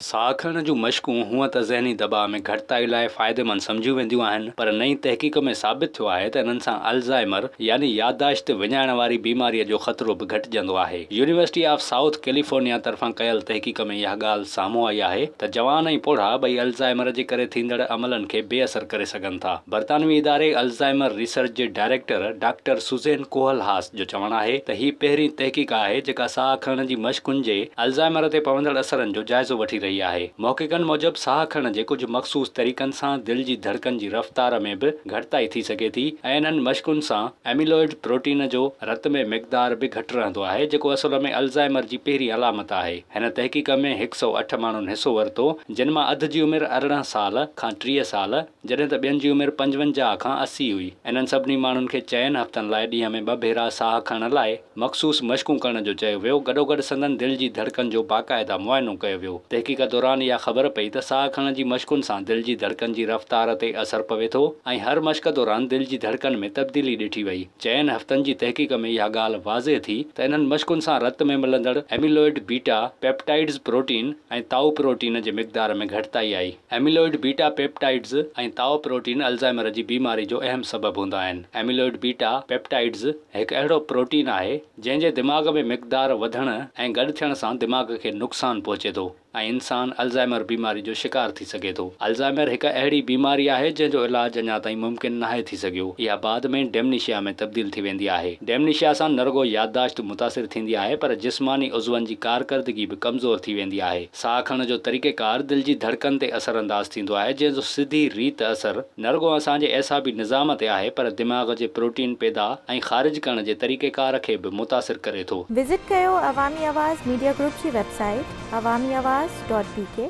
साह खणण जूं मश्कूं हूअं त ज़हनी दॿाउ में घटिताई लाइ फ़ाइदेमंद सम्झियूं वेंदियूं आहिनि, पर नई तहक़ीक़ में साबित थियो आहे त इन्हनि सां अल्ज़ाइमर यानी याददाश्त विञाइण वारी बीमारीअ जो ख़तरो बि घटिजंदो आहे। यूनिवर्सिटी ऑफ साउथ कैलिफोर्निया तरफ़ां कयल तहक़ीक़ में इहा ॻाल्हि साम्हूं आई आहे त जवान ऐं पोढ़ा ॿई अल्ज़ाइमर जे करे थींदड़ अमलनि खे बेअसर करे सघनि था। बरतानवी इदारे अल्ज़ाइमर रिसर्च जे डायरेक्टर डॉक्टर सुज़ेन कोहलहास जो चवणु आहे त ही पहिरीं तहक़ीक़ आहे जेका साह खणण जी मश्कुनि जे अल्ज़ाइमर ते पवंदड़ असरनि जो जाइज़ो वठी रही आहे। मौक़िक़नि मूजिब साह खणण जे कुझु मख़सूस तरीक़नि सां दिलि जी धड़कन जी रफ़्तार में बि घटिताई थी सघे थी ऐं इन्हनि मश्कुनि सां एमिलॉइड प्रोटीन जो रत में मिक़दार बि घटि रहंदो आहे, जेको असल में अल्ज़ाइमर जी पहिरीं अलामत आहे। हिन तहक़ीक़ में 108 माण्हुनि हिसो वरितो, जिन मां अध जी उमिरि 18 साल खां 30 साल, जॾहिं त ॿियनि जी उमिरि 55 खां 80 हुई। इन्हनि सभिनी माण्हुनि खे 4 हफ़्तनि लाइ ॾींहं में 2 भेरा साह खणण लाइ मख़सूस मश्कूं करण जो चयो वियो। गॾोगॾु संदनि दिलि जी धड़कन जो बाक़ाइदा मुआइनो कयो वियो। तहक़ीक़ दौरान इहा ख़बर पई त साह खणण जी मश्कुनि सां दिलि जी धड़कन जी रफ़्तार ते असरु पवे थो ऐं हर मश्क दौरान दिलि जी धड़कन में तब्दीली ॾिठी वई। 4 हफ़्तनि जी तहक़ीक़ में इहा ॻाल्हि वाज़े थी त इन्हनि मश्कुनि सां रत में मिलंदड़ एमिलॉइड बीटा पेप्टाइड्स प्रोटीन ऐं ताऊ प्रोटीन जे मिक़दार में घटिताई आई। एमिलॉइड बीटा पेप्टाइड्स ऐं ताऊ प्रोटीन अल्ज़ाइमर जी बीमारी जो अहम सबबु हूंदा आहिनि। एमिलॉइड बीटा पेप्टाइड्स हिकु अहिड़ो प्रोटीन आहे जंहिंजे दिमाग़ में मिक़दार वधण ऐं गॾु थियण सां दिमाग़ खे नुक़सानु पहुचे थो ऐं इंसान अल्ज़ाइमर बीमारी जो शिकार थी सघे थो। अल्ज़ाइमर हिकु अहिड़ी बीमारी आहे जंहिंजो इलाज अञा ताईं मुमकिन नाहे थी सघियो। इहा बाद में डेमनीशिया में तब्दील थी वेंदी आहे। डेमनीशिया सां न रुगो याददाश्त मुतासिर थींदी आहे, पर जिस्मानी उज़वनि जी कारकर्दगी बि कमज़ोर थी वेंदी आहे। साह खणण जो तरीक़ेकार दिलि जी धड़कन ते असरअंदाज़ थींदो आहे, जंहिंजो सिधी रीत असर न रुगो असांजे एसाबी निज़ाम ते आहे, पर दिमाग़ जे प्रोटीन पैदा ऐं ख़ारिज करण जे तरीक़ेकार खे बि मुतासिर करे थो। विज़िट कयो अवामी आवाज़ मीडिया ग्रुप जी वेबसाइट awamiawaz.pk